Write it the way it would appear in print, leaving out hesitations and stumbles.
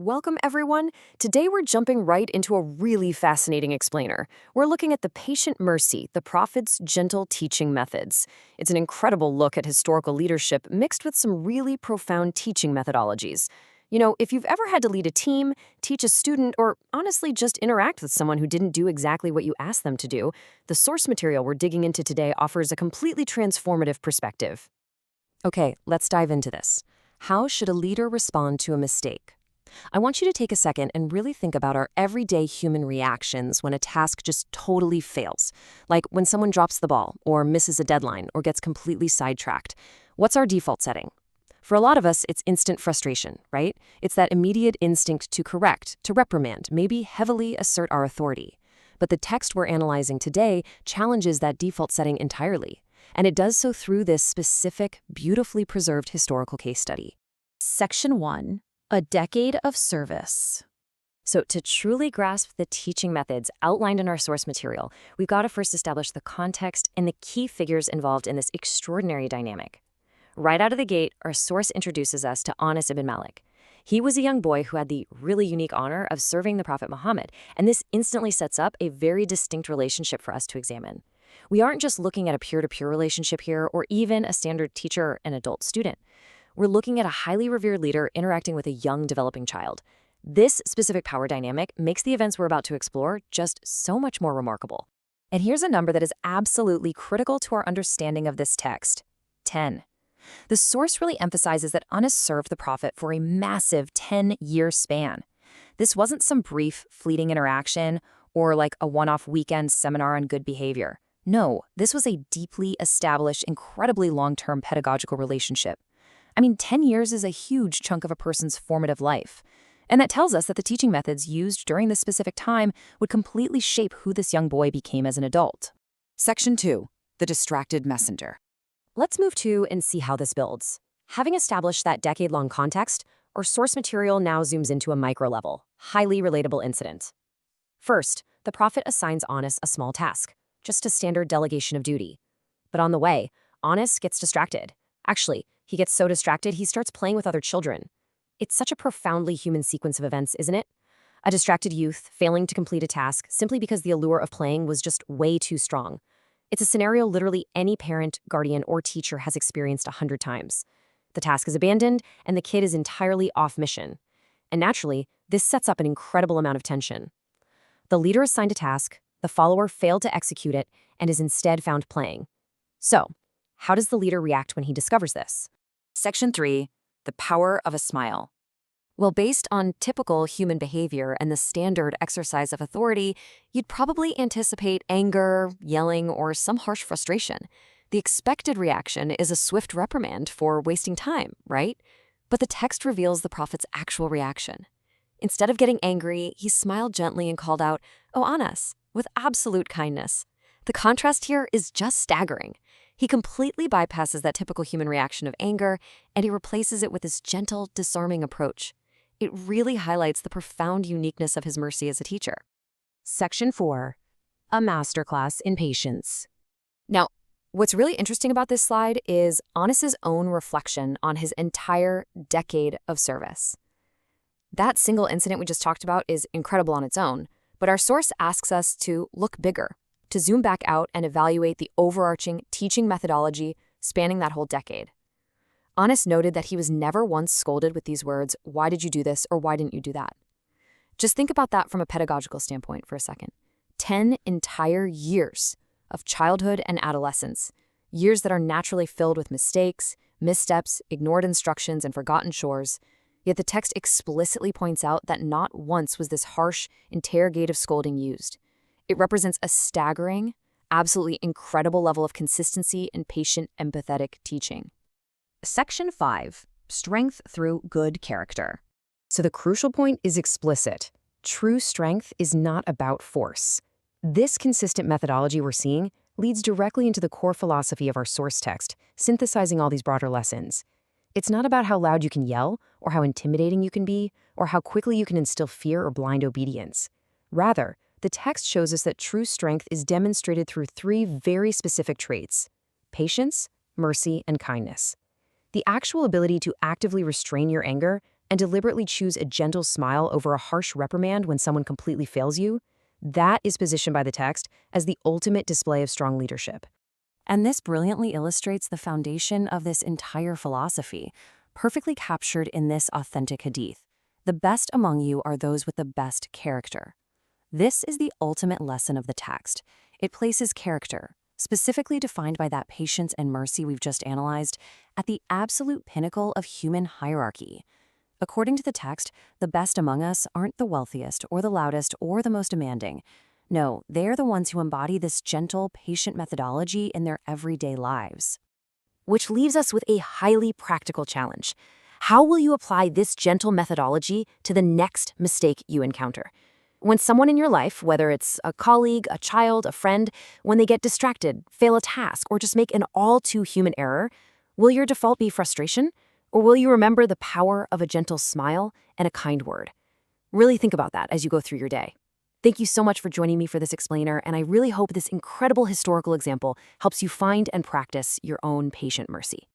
Welcome, everyone. Today we're jumping right into a really fascinating explainer. We're looking at the patient mercy, the Prophet's gentle teaching methods. It's an incredible look at historical leadership mixed with some really profound teaching methodologies. You know, if you've ever had to lead a team, teach a student, or honestly just interact with someone who didn't do exactly what you asked them to do, the source material we're digging into today offers a completely transformative perspective. Okay, let's dive into this. How should a leader respond to a mistake? I want you to take a second and really think about our everyday human reactions when a task just totally fails. Like when someone drops the ball, or misses a deadline, or gets completely sidetracked. What's our default setting? For a lot of us, it's instant frustration, right? It's that immediate instinct to correct, to reprimand, maybe heavily assert our authority. But the text we're analyzing today challenges that default setting entirely. And it does so through this specific, beautifully preserved historical case study. Section 1. A decade of service. So to truly grasp the teaching methods outlined in our source material, we've got to first establish the context and the key figures involved in this extraordinary dynamic. Right out of the gate, our source introduces us to Anas ibn Malik. He was a young boy who had the really unique honor of serving the Prophet Muhammad, and this instantly sets up a very distinct relationship for us to examine. We aren't just looking at a peer-to-peer relationship here, or even a standard teacher and adult student. We're looking at a highly revered leader interacting with a young developing child. This specific power dynamic makes the events we're about to explore just so much more remarkable. And here's a number that is absolutely critical to our understanding of this text: 10. The source really emphasizes that Anas served the Prophet for a massive 10-year span. This wasn't some brief, fleeting interaction or like a one-off weekend seminar on good behavior. No, this was a deeply established, incredibly long-term pedagogical relationship. 10 years is a huge chunk of a person's formative life. And that tells us that the teaching methods used during this specific time would completely shape who this young boy became as an adult. Section 2. The distracted messenger. Let's move to and see how this builds. Having established that decade-long context, our source material now zooms into a micro-level, highly relatable incident. First, the Prophet assigns Anas a small task, just a standard delegation of duty. But on the way, Anas gets distracted. Actually, he gets so distracted he starts playing with other children. It's such a profoundly human sequence of events, isn't it? A distracted youth failing to complete a task simply because the allure of playing was just way too strong. It's a scenario literally any parent, guardian, or teacher has experienced 100 times. The task is abandoned, and the kid is entirely off mission. And naturally, this sets up an incredible amount of tension. The leader assigned a task, the follower failed to execute it, and is instead found playing. So, how does the leader react when he discovers this? Section 3. The power of a smile. Well, based on typical human behavior and the standard exercise of authority, you'd probably anticipate anger, yelling, or some harsh frustration. The expected reaction is a swift reprimand for wasting time, right? But the text reveals the Prophet's actual reaction. Instead of getting angry, he smiled gently and called out, "Oh, Anas," with absolute kindness. The contrast here is just staggering. He completely bypasses that typical human reaction of anger, and he replaces it with this gentle, disarming approach. It really highlights the profound uniqueness of his mercy as a teacher. Section 4. A masterclass in patience. Now, what's really interesting about this slide is Anas's own reflection on his entire decade of service. That single incident we just talked about is incredible on its own, but our source asks us to look bigger, to zoom back out and evaluate the overarching teaching methodology spanning that whole decade. Anas noted that he was never once scolded with these words, "Why did you do this?" or "Why didn't you do that?" Just think about that from a pedagogical standpoint for a second. 10 entire years of childhood and adolescence, years that are naturally filled with mistakes, missteps, ignored instructions, and forgotten chores. Yet the text explicitly points out that not once was this harsh, interrogative scolding used. It represents a staggering, absolutely incredible level of consistency and patient, empathetic teaching. Section 5. Strength through good character. So the crucial point is explicit. True strength is not about force. This consistent methodology we're seeing leads directly into the core philosophy of our source text, synthesizing all these broader lessons. It's not about how loud you can yell, or how intimidating you can be, or how quickly you can instill fear or blind obedience. Rather, the text shows us that true strength is demonstrated through 3 very specific traits: patience, mercy, and kindness. The actual ability to actively restrain your anger, and deliberately choose a gentle smile over a harsh reprimand when someone completely fails you, that is positioned by the text as the ultimate display of strong leadership. And this brilliantly illustrates the foundation of this entire philosophy, perfectly captured in this authentic hadith. The best among you are those with the best character. This is the ultimate lesson of the text. It places character, specifically defined by that patience and mercy we've just analyzed, at the absolute pinnacle of human hierarchy. According to the text, the best among us aren't the wealthiest or the loudest or the most demanding. No, they're the ones who embody this gentle, patient methodology in their everyday lives. Which leaves us with a highly practical challenge. How will you apply this gentle methodology to the next mistake you encounter? When someone in your life, whether it's a colleague, a child, a friend, when they get distracted, fail a task, or just make an all-too-human error, will your default be frustration? Or will you remember the power of a gentle smile and a kind word? Really think about that as you go through your day. Thank you so much for joining me for this explainer, and I really hope this incredible historical example helps you find and practice your own patient mercy.